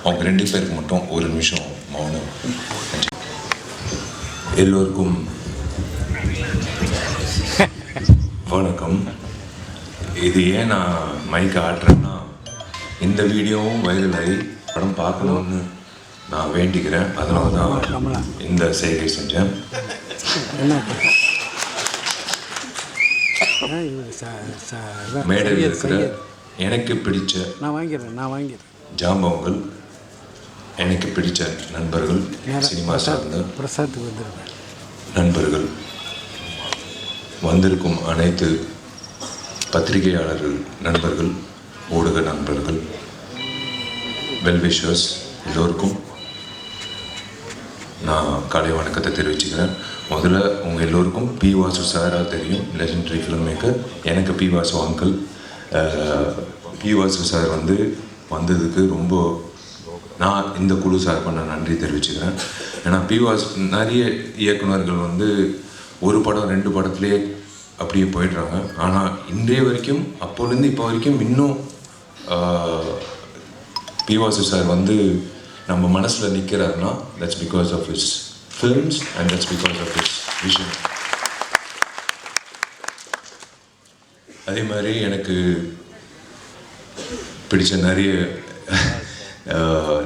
அவங்க 2 பேருக்கு மட்டும் ஒரு நிமிஷம் மௌனம். எல்லோருக்கும் வணக்கம். இது ஏன் நான் மைக்கை ஆட்டுறேன்னா, இந்த வீடியோவும் வைரலாகி படம் பார்க்கணுன்னு நான் வேண்டிக்கிறேன். அதனால தான் இந்த செய்கை செஞ்சேன். மேடையில் இருக்கிற எனக்கு பிடிச்ச நான் வாங்கிறேன் ஜாம்பவங்கள், எனக்கு பிடிச்ச நண்பர்கள், சினிமா சார்ந்த நண்பர்கள், வந்திருக்கும் அனைத்து பத்திரிகையாளர்கள் நண்பர்கள், ஊடக நண்பர்கள், வெல்விஷர்ஸ் எல்லோருக்கும் நான் காலை வணக்கத்தை தெரிவிச்சுக்கிறேன். முதல்ல உங்கள் எல்லோருக்கும் பி வாசு சாராக தெரியும், லெஜெண்டரி ஃபிலிம் மேக்கர். எனக்கு P Vasu uncle. P Vasu sir வந்ததுக்கு ரொம்ப நான் இந்த குழு சார்பாக நான் நன்றி தெரிவிச்சுக்கிறேன். ஏன்னா பி வாசு நிறைய இயக்குநர்கள் ஒரு படம் 2 படத்துலேயே அப்படியே போயிடுறாங்க. ஆனால் இன்றைய வரைக்கும், அப்போலேருந்து இப்போ வரைக்கும் இன்னும் பி வாசு சார் நம்ம மனசில் நிற்கிறாருன்னா that's because of his films and that's because of his vision. அதே மாதிரி எனக்கு பிடிச்ச நிறைய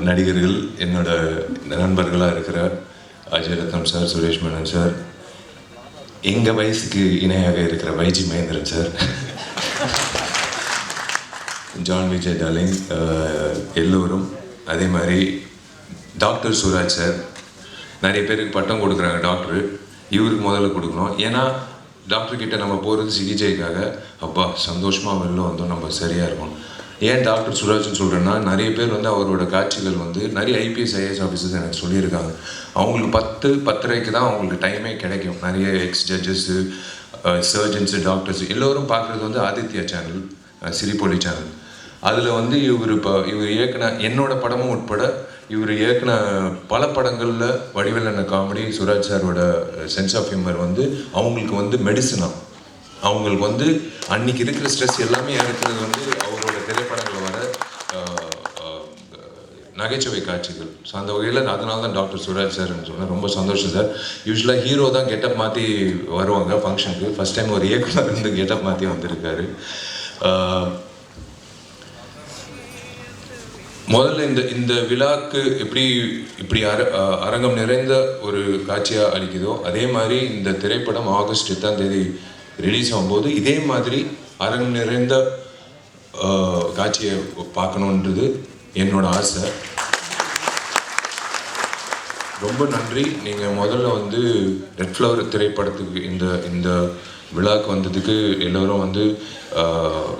நடிகர்கள், என்னோட நண்பர்களாக இருக்கிற அஜய் ரத்னம் சார், சுரேஷ் மேனன் சார், எங்கள் வயசுக்கு இணையாக இருக்கிற YG Mahendran sir, John Vijay darling, எல்லோரும். அதே மாதிரி டாக்டர் சுராஜ் சார், நிறைய பேருக்கு பட்டம் கொடுக்குறாங்க டாக்டரு, இவருக்கு முதல்ல கொடுக்கணும். ஏன்னா டாக்டர்கிட்ட நம்ம போகிறது சிகிச்சைக்காக. அப்பா சந்தோஷமாக வெளில வந்தோம், நம்ம சரியாக இருக்கும். ஏன் டாக்டர் சுராஜ்னு சொல்கிறேன்னா, நிறைய பேர் அவரோட காட்சிகள் நிறைய ஐபிஎஸ் ஐஏஎஸ் ஆஃபீஸர்ஸ் எனக்கு சொல்லியிருக்காங்க. அவங்களுக்கு 10-10:30 தான் அவங்களுக்கு டைமே கிடைக்கும். நிறைய எக்ஸ் ஜட்ஜஸ்ஸு, சர்ஜன்ஸு, டாக்டர்ஸு எல்லோரும் பார்க்குறது ஆதித்யா சேனல், சிரிப்பொலி சேனல். அதில் இவர் இயக்குன என்னோட படமும் உட்பட இவர் இயக்குன பல படங்களில் வடிவேலண்ண காமெடி, சுராஜ் சாரோட சென்ஸ் ஆஃப் ஹியூமர் அவங்களுக்கு மெடிசனா. அவங்களுக்கு அன்னைக்கு இருக்கிற ஸ்ட்ரெஸ் எல்லாமே இருக்கிறது அவரோட திரைப்படங்களில் வர நகைச்சுவை காட்சிகள். ஸோ அந்த வகையில் அதனால தான் டாக்டர் சுராஜ் சார்ன்னு சொன்னேன். ரொம்ப சந்தோஷம் சார். யூஸ்வலாக ஹீரோ தான் கெட்டப் மாற்றி வருவாங்க ஃபங்க்ஷனுக்கு. ஃபஸ்ட் டைம் ஒரு இயக்குனர் கெட்டப் மாற்றி வந்திருக்காரு. முதல்ல இந்த விழாக்கு இப்படி அரங்கம் நிறைந்த ஒரு காட்சியாக அளிக்குதோ, அதே மாதிரி இந்த திரைப்படம் ஆகஸ்ட் 8ஆம் தேதி ரிலீஸ் ஆகும்போது இதே மாதிரி அரங்கம் நிறைந்த காட்சியை பார்க்கணுன்றது என்னோட ஆசை. ரொம்ப நன்றி. நீங்கள் முதல்ல ரெட் ஃப்ளவர் திரைப்படத்துக்கு இந்த விழாக்கு வந்ததுக்கு எல்லோரும்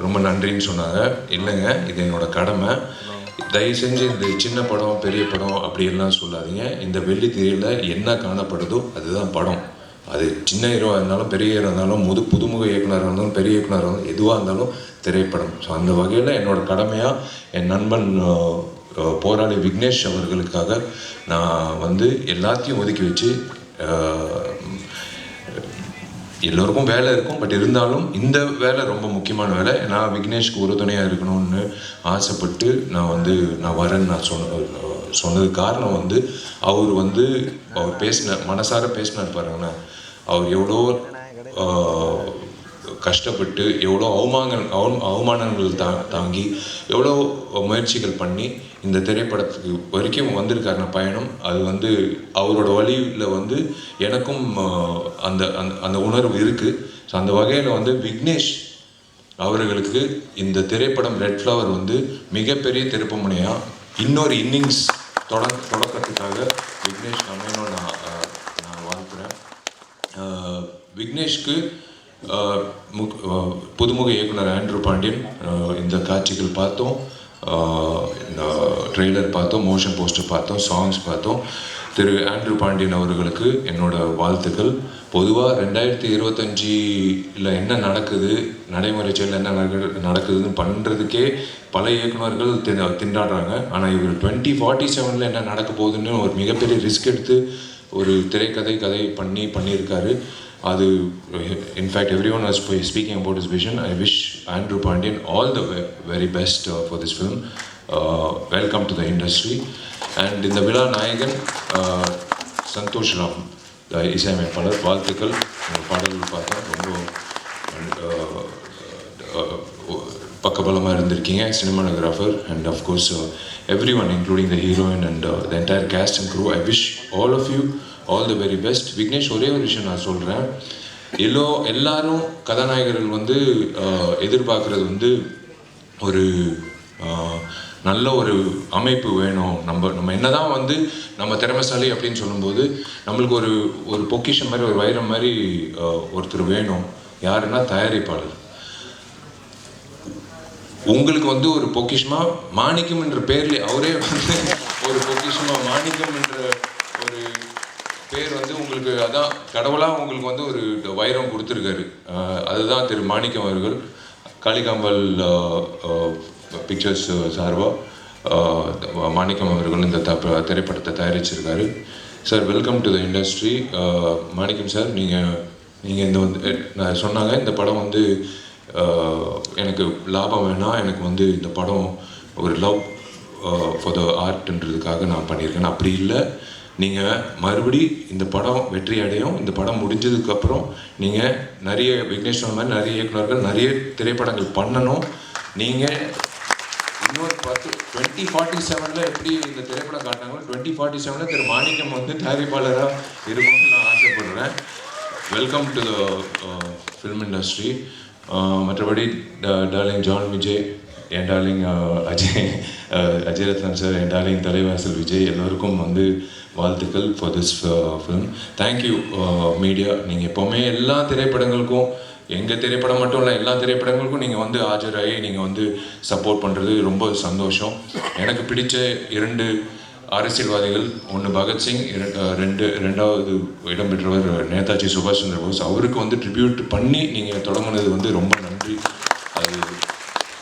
ரொம்ப நன்றின்னு சொன்னாங்க. இல்லைங்க, இது என்னோட கடமை. தயவு செஞ்சு இந்த சின்ன படம் பெரிய படம் அப்படியெல்லாம் சொல்லாதீங்க. இந்த வெள்ளி திரையில் என்ன காணப்படுதோ அதுதான் படம். அது சின்ன ஹீரோவாக இருந்தாலும் பெரிய ஹீரோ இருந்தாலும் புதுமுக இயக்குனராக இருந்தாலும் பெரிய இயக்குனராக இருந்தாலும் எதுவாக இருந்தாலும் திரைப்படம். ஸோ அந்த வகையில் என்னோட கடமையாக என் நண்பன் போராளி விக்னேஷ் அவர்களுக்காக நான் எல்லாத்தையும் ஒதுக்கி வச்சு, எல்லோருக்கும் வேலை இருக்கும், பட் இருந்தாலும் இந்த வேலை ரொம்ப முக்கியமான வேலை. நான் விக்னேஷ்க்கு உறுதுணையாக இருக்கணும்னு ஆசைப்பட்டு நான் வரேன்னு நான் சொன்னது காரணம் அவர் அவர் மனசார பேசினார் பாருங்கண்ணா. அவர் எவ்வளோ கஷ்டப்பட்டு எவ்வளோ அவமானங்கள் தாங்கி எவ்வளோ முயற்சிகள் பண்ணி இந்த திரைப்படத்துக்கு வரைக்கும் வந்திருக்காருன பயணம். அது அவரோட வழியில் எனக்கும் அந்த அந்த உணர்வு இருக்குது. ஸோ அந்த வகையில் விக்னேஷ் அவர்களுக்கு இந்த திரைப்படம் ரெட் ஃப்ளவர் மிகப்பெரிய திருப்புமுனையாக இன்னொரு இன்னிங்ஸ் தொடக்கத்துக்காக விக்னேஷ் அமையணும் நான் வாழ்த்துறேன். விக்னேஷ்க்கு புதுமுக இயக்குனர் ஆண்ட்ரூ பாண்டியன் இந்த காட்சிகள் பார்த்தோம், ட்ரெய்லர் பார்த்தோம், மோஷன் போஸ்டர் பார்த்தோம், சாங்ஸ் பார்த்தோம். திரு ஆண்ட்ரூ பாண்டியன் அவர்களுக்கு என்னோட வாழ்த்துக்கள். பொதுவாக 2025 என்ன நடக்குது, நடைமுறை செயலில் என்ன நடக்குதுன்னு பண்ணுறதுக்கே பல இயக்குநர்கள் திண்டாடுறாங்க. ஆனால் இவர் 2047 என்ன நடக்க போகுதுன்னு ஒரு மிகப்பெரிய ரிஸ்க் எடுத்து ஒரு திரைக்கதை பண்ணியிருக்காரு. அது in fact every one was speaking about his vision. I wish Andrew Pandian all the very best for this film. Welcome to the industry. And இந்த விழா நாயகன் சந்தோஷ் ராம் இசையமைப்பாளர், வாழ்த்துக்கள். உங்கள் பாடல்கள் பார்த்தா ரொம்ப பக்கபலமாக இருந்திருக்கீங்க. Cinematographer and of course every one including the heroine and the entire cast and crew. I wish all of you all the very best. Vignesh, ஒரே ஒரு விஷயம் நான் சொல்கிறேன். எல்லாரும் கதாநாயகர்கள் வந்து எதிர்பார்க்குறது வந்து ஒரு நல்ல ஒரு அமைப்பு வேணும். நம்ம என்னதான் வந்து நம்ம திறமைசாலி அப்படின்னு சொல்லும்போது நம்மளுக்கு ஒரு பொக்கிஷன் மாதிரி, ஒரு வைரம் மாதிரி ஒருத்தர் வேணும். யாருன்னா தயாரிப்பாளர். உங்களுக்கு வந்து ஒரு பொக்கிஷமாக மாணிக்கம் என்ற பேர்ல அவரே வந்து ஒரு பொக்கிஷமாக மாணிக்கம் என்ற ஒரு பேர் வந்து உங்களுக்கு, அதான் கடவுளாக உங்களுக்கு வந்து ஒரு வைரம் கொடுத்துருக்காரு. அதுதான் திரு மாணிக்கம் அவர்கள். காளிகாம்பல் பிக்சர்ஸ் சார்பாக மாணிக்கம் அவர்கள் இந்த திரைப்படத்தை தயாரிச்சிருக்காரு. Sir, welcome to the industry. Manickam sir, நீங்கள் இந்த வந்து நான் சொன்னாங்க, இந்த படம் வந்து எனக்கு லாபம் வேணாம், எனக்கு வந்து இந்த படம் ஒரு லவ் ஃபார் த ஆர்ட்ன்றதுக்காக நான் பண்ணியிருக்கேன். அப்படி இல்லை, நீங்கள் மறுபடி இந்த படம் வெற்றி அடையும். இந்த படம் முடிஞ்சதுக்கப்புறம் நீங்கள் நிறைய விக்னேஷ் மாதிரி நிறைய இயக்குநர்கள் நிறைய திரைப்படங்கள் பண்ணணும். நீங்கள் இன்னொரு 2047 எப்படி இந்த திரைப்படம் காட்டினாங்களோ 2047 திரு மாணிக்கம் வந்து தயாரிப்பாளராக இருக்கணும்னு நான் ஆசைப்படுறேன். Welcome to the film industry. மற்றபடி டார்லிங் ஜான் விஜய், என் டார்லிங் அஜய் ரத்னம் சார், என் டார்லிங் தலைவாசல் விஜய், எல்லோருக்கும் வந்து வாழ்த்துக்கள் for this film. Thank you media. நீங்கள் எப்போவுமே எல்லா திரைப்படங்களுக்கும், எங்கள் திரைப்படம் மட்டும் இல்லை, எல்லா திரைப்படங்களுக்கும் நீங்கள் வந்து ஆஜராகி நீங்கள் வந்து சப்போர்ட் பண்ணுறது ரொம்ப சந்தோஷம். எனக்கு பிடிச்ச 2 அரசியல்வாதிகள், ஒன்று பகத்சிங், ரெண்டாவது இடம்பெற்றவர் நேதாஜி சுபாஷ் சந்திர போஸ். அவருக்கு வந்து ட்ரிபியூட் பண்ணி நீங்கள் தொடங்கினது வந்து ரொம்ப நன்றி. அது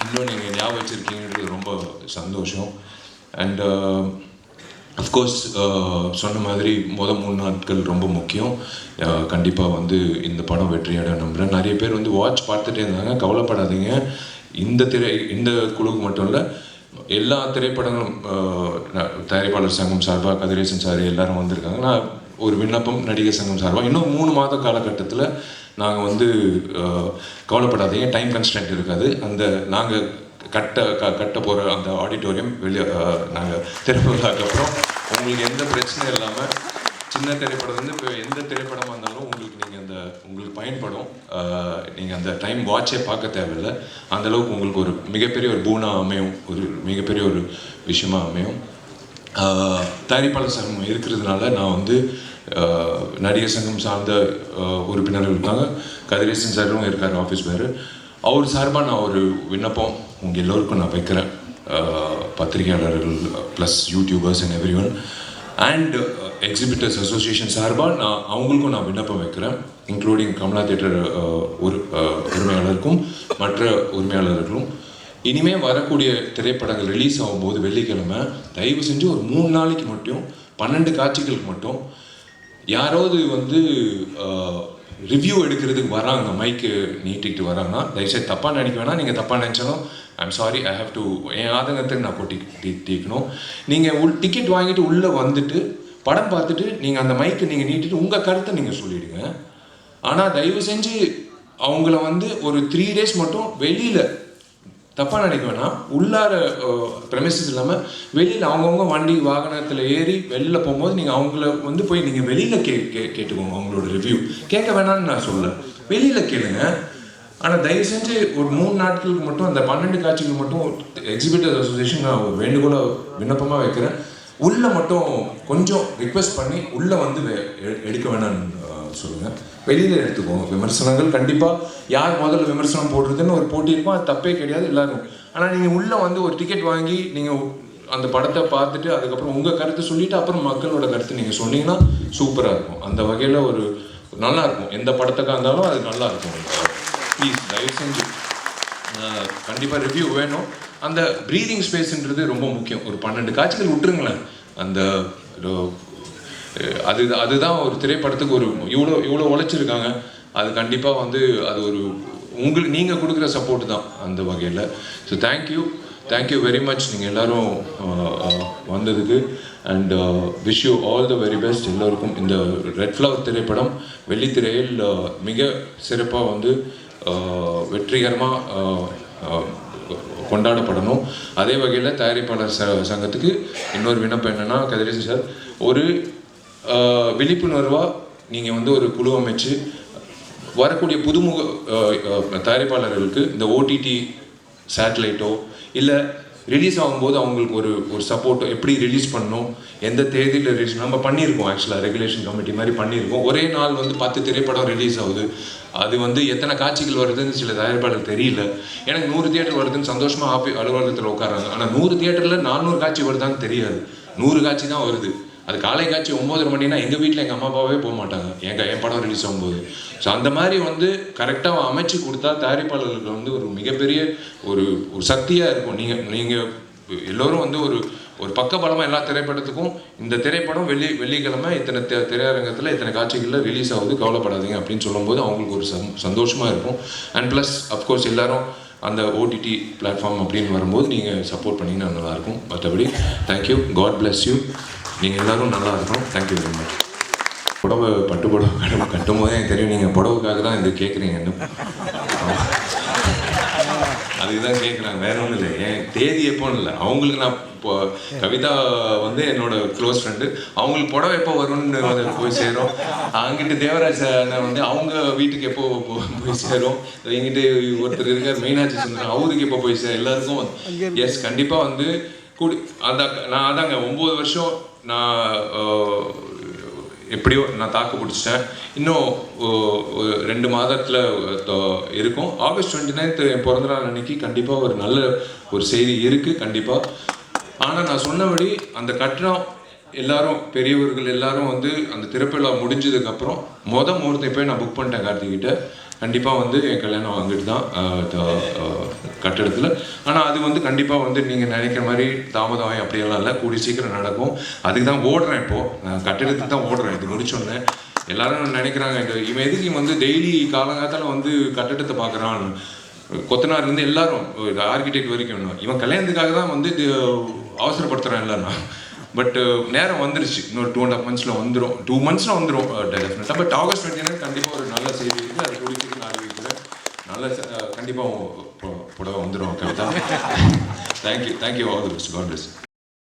இன்னும் நீங்கள் ஞாபகம் வச்சுருக்கீங்கிறது ரொம்ப சந்தோஷம். அண்ட் அஃப்கோர்ஸ் சொன்ன மாதிரி 3 நாட்கள் ரொம்ப முக்கியம். கண்டிப்பாக வந்து இந்த படம் வெற்றியடைய நம்புகிறேன். நிறைய பேர் வந்து வாட்ச் பார்த்துட்டே இருந்தாங்க. கவலைப்படாதீங்க. இந்த குழுவுக்கு மட்டும் இல்லை, எல்லா திரைப்படங்களும் தயாரிப்பாளர் சங்கம் சார்பாக கதிரேசன் சார் எல்லாரும் வந்திருக்காங்க. நான் ஒரு விண்ணப்பம், நடிகர் சங்கம் சார்பாக இன்னும் 3 மாத காலகட்டத்தில் நாங்கள் வந்து கவலைப்படாதீங்க, டைம் கன்ஸ்டன்ட் இருக்காது. அந்த நாங்கள் கட்ட போகிற அந்த ஆடிட்டோரியம் வெளியே நாங்கள் திறப்புறதுக்கப்புறம் உங்களுக்கு எந்த பிரச்சனையும் இல்லாமல், சின்ன திரைப்படம் வந்து இப்போ எந்த திரைப்படமாக இருந்தாலும் உங்களுக்கு பயன்படும். நீங்கள் அந்த டைம் வாட்சே பார்க்க தேவையில்லை. அந்தளவுக்கு உங்களுக்கு ஒரு மிகப்பெரிய ஒரு பூனாக அமையும், ஒரு மிகப்பெரிய ஒரு விஷயமாக அமையும். தயாரிப்பாளர் சங்கம் இருக்கிறதுனால நான் வந்து நடிகர் சங்கம் சார்ந்த உறுப்பினர்கள் இருக்காங்க. கதிரேசன் சாரும் இருக்கார், ஆஃபீஸ் பேர். அவர் சார்பாக நான் ஒரு விண்ணப்பம் உங்கள் எல்லோருக்கும் நான் வைக்கிறேன். பத்திரிகையாளர்கள் plus YouTubers and every one and exhibitors association சார்பாக அவங்களுக்கும் நான் விண்ணப்பம் வைக்கிறேன். இன்க்ளூடிங் கமலா தியேட்டர் உரிமையாளருக்கும் மற்ற உரிமையாளர்களும், இனிமேல் வரக்கூடிய திரைப்படங்கள் ரிலீஸ் ஆகும்போது வெள்ளிக்கிழமை தயவு செஞ்சு ஒரு 3 நாளைக்கு மட்டும் 12 காட்சிகளுக்கு மட்டும் யாராவது வந்து ரிவ்யூ எடுக்கிறதுக்கு வராங்க, மைக்கு நீட்டிக்கிட்டு வராங்கன்னா தயவுசெய்து தப்பாக நினைக்க வேணாம். நீங்கள் தப்பாக நினச்சாலும் I'm sorry, I have to, என் ஆதங்கத்துக்கு நான் போட்டி தீக்கணும். நீங்கள் டிக்கெட் வாங்கிட்டு உள்ளே வந்துட்டு படம் பார்த்துட்டு நீங்கள் அந்த மைக்கை நீங்கள் நீட்டிட்டு உங்கள் கருத்தை நீங்கள் சொல்லிவிடுங்க. ஆனால் தயவு செஞ்சு அவங்கள வந்து ஒரு 3 days மட்டும் வெளியில், தப்பாக நினைக்க வேணாம், உள்ளார ப்ரெமிசஸ் இல்லாமல் வெளியில் அவங்கவுங்க வண்டி வாகனத்தில் ஏறி வெளியில் போகும்போது நீங்கள் அவங்கள வந்து போய் நீங்கள் வெளியில் கேட்டுக்கோங்க. அவங்களோட ரிவ்யூ கேட்க வேணான்னு நான் சொல்ல, வெளியில் கேளுங்க. ஆனால் தயவு செஞ்சு ஒரு 3 நாட்களுக்கு மட்டும் அந்த 12 காட்சிகள் மட்டும் எக்ஸிபிட்டர் அசோசியேஷன் நான் ஒரு வேண்டுகோளை விண்ணப்பமாக வைக்கிறேன். உள்ளே மட்டும் கொஞ்சம் ரிக்வெஸ்ட் பண்ணி உள்ளே வந்து எடுக்க வேணான்னு சொல்லுங்கள். வெளியில் எடுத்துக்கோங்க. விமர்சனங்கள் கண்டிப்பாக யார் முதல்ல விமர்சனம் போடுறதுன்னு ஒரு போட்டி இருக்கும், அது தப்பே கிடையாது எல்லாரும். ஆனால் நீங்கள் உள்ளே வந்து ஒரு டிக்கெட் வாங்கி நீங்கள் அந்த படத்தை பார்த்துட்டு அதுக்கப்புறம் உங்கள் கருத்தை சொல்லிவிட்டு அப்புறம் மக்களோட கருத்தை நீங்கள் சொன்னீங்கன்னா சூப்பராக இருக்கும். அந்த வகையில் ஒரு நல்லாயிருக்கும். எந்த படத்துக்காக இருந்தாலும் அது நல்லாயிருக்கும். ப்ளீஸ் தயவு செஞ்சு கண்டிப்பாக ரிவ்யூ வேணும். அந்த ப்ரீதிங் ஸ்பேஸ்ன்றது ரொம்ப முக்கியம். ஒரு 12 காட்சிகள் விட்டுருங்களேன். அந்த அதுதான் ஒரு திரைப்படத்துக்கு ஒரு இவ்வளோ உழைச்சிருக்காங்க. அது கண்டிப்பாக வந்து அது ஒரு உங்களுக்கு நீங்கள் கொடுக்குற சப்போர்ட் தான் அந்த வகையில். ஸோ தேங்க்யூ வெரி மச் நீங்கள் எல்லோரும் வந்ததுக்கு. And wish you all the very best எல்லோருக்கும். இந்த ரெட் ஃப்ளவர் திரைப்படம் வெள்ளித்திரையில் மிக சிறப்பாக வந்து வெற்றிகரமாக கொண்டாடப்படணும். அதே வகையில் தயாரிப்பாளர் சங்கத்துக்கு இன்னொரு விண்ணப்பம் என்னென்னா, கதிரேசன் சார் ஒரு விழிப்புணர்வாக நீங்கள் வந்து ஒரு குழு அமைச்சு வரக்கூடிய புதுமுக தயாரிப்பாளர்களுக்கு இந்த ஓடிடி சேட்டலைட்டோ இல்லை ரிலீஸ் ஆகும்போது அவங்களுக்கு ஒரு சப்போர்ட்டோ, எப்படி ரிலீஸ் பண்ணணும், எந்த தேதியில் ரிலீஸ் நம்ம பண்ணியிருக்கோம். ஆக்சுவலாக ரெகுலேஷன் கமிட்டி மாதிரி பண்ணியிருக்கோம். ஒரே நாள் வந்து 10 திரைப்படம் ரிலீஸ் ஆகுது. அது வந்து எத்தனை காட்சிகள் வருதுன்னு சில தயாரிப்பாளர் தெரியல. எனக்கு 100 தியேட்டர் வருதுன்னு சந்தோஷமாக அலுவலகத்தில் உட்காராங்க. ஆனால் 100 தியேட்டரில் 400 காட்சி வருதான்னு தெரியாது. 100 காட்சி தான் வருது. அது காலை காட்சி 9:30 மணினா எங்கள் வீட்டில் எங்கள் அம்மா அப்பாவே போக மாட்டாங்க என் படம் ரிலீஸ் ஆகும்போது. ஸோ அந்த மாதிரி வந்து கரெக்டாக அமைச்சு கொடுத்தா தயாரிப்பாளர்களுக்கு வந்து ஒரு மிகப்பெரிய ஒரு சக்தியாக இருக்கும். நீங்கள் எல்லோரும் வந்து ஒரு பக்கபலமாக எல்லா திரைப்படத்துக்கும் இந்த திரைப்படம் வெள்ளிக்கிழமை இத்தனை திரையரங்கத்தில் இத்தனை காட்சிகளில் ரிலீஸ் ஆகுது, கவலைப்படாதீங்க அப்படின்னு சொல்லும்போது அவங்களுக்கு ஒரு சந்தோஷமாக இருக்கும். அண்ட் ப்ளஸ் அஃப்கோர்ஸ் எல்லோரும் அந்த ஓடிடி பிளாட்ஃபார்ம் அப்படின்னு வரும்போது நீங்கள் சப்போர்ட் பண்ணிங்கன்னா நல்லாயிருக்கும். மற்றபடி தேங்க்யூ, காட் பிளஸ் யூ. நீங்கள் எல்லோரும் நல்லா இருக்கணும். Thank you very much. புடவை பட்டு புடவை கட்டும் போதே எனக்கு தெரியும் நீங்கள் புடவைக்காக தான் இது கேட்குறீங்க. அதுக்கு தான் கேட்குறாங்க, வேற ஒன்றும் இல்லை. என் தேதி எப்போன்னு இல்லை, அவங்களுக்கு நான் இப்போ கவிதா வந்து என்னோட க்ளோஸ் ஃப்ரெண்டு, அவங்களுக்கு புடவை எப்போ வரும்னு போய் சேரும். அங்கிட்டு தேவராஜ் வந்து அவங்க வீட்டுக்கு எப்போ போய் சேரும். எங்கிட்ட ஒருத்தர் இருக்கார் மீனாட்சி சுந்தரம், அவருக்கு எப்போ போய் எல்லாருக்கும் எஸ் கண்டிப்பாக வந்து நான் அதாங்க 9 வருஷம் நான் எப்படியோ நான் தாக்கு பிடிச்சிட்டேன். இன்னும் 2 மாதத்தில் இருக்கும். ஆகஸ்ட் 29 என் பிறந்த நாள் அன்னைக்கு கண்டிப்பாக ஒரு நல்ல ஒரு செய்தி இருக்குது கண்டிப்பாக. ஆனால் நான் சொன்னபடி அந்த கட்டணம் எல்லாரும் பெரியவர்கள் எல்லாரும் வந்து அந்த திரைப்படம் முடிஞ்சதுக்கப்புறம் முகூர்த்தம் போய் நான் புக் பண்ணிட்டேன் கார்த்திகிட்ட. கண்டிப்பாக வந்து என் கல்யாணம் அங்கிட்டு தான் கட்டடத்தில். ஆனால் அது வந்து கண்டிப்பாக வந்து நீங்கள் நினைக்கிற மாதிரி தாமதம் அப்படியெல்லாம் இல்லை, கூடி சீக்கிரம் நடக்கும். அதுக்கு தான் ஓடுறேன். இப்போது நான் கட்டடத்துக்கு தான் ஓடுறேன். இது முடிச்சோடனே எல்லாரும் நினைக்கிறாங்க, இவன் எதுக்கு வந்து டெய்லி காலங்காலத்தில் வந்து கட்டடத்தை பார்க்குறான், கொத்தனார்லேருந்து எல்லாரும் ஆர்கிடெக்ட் வரைக்கும் இவன் கல்யாணத்துக்காக தான் வந்து அவசரப்படுத்துகிறான் இல்லைன்னா. பட் நேரம் வந்துருச்சு. இன்னொரு 2.5 months வந்துடும். 2 months வந்துடும் டெஃபினட்டாக. பட் ஆகஸ்ட் 29 கண்டிப்பாக ஒரு நல்ல செய்தி இருக்குது. அது குறித்து நான் அறிவிக்கிறேன். நல்ல கண்டிப்பாக புடவை வந்துடும். Kavitha thank you all the best. God plus.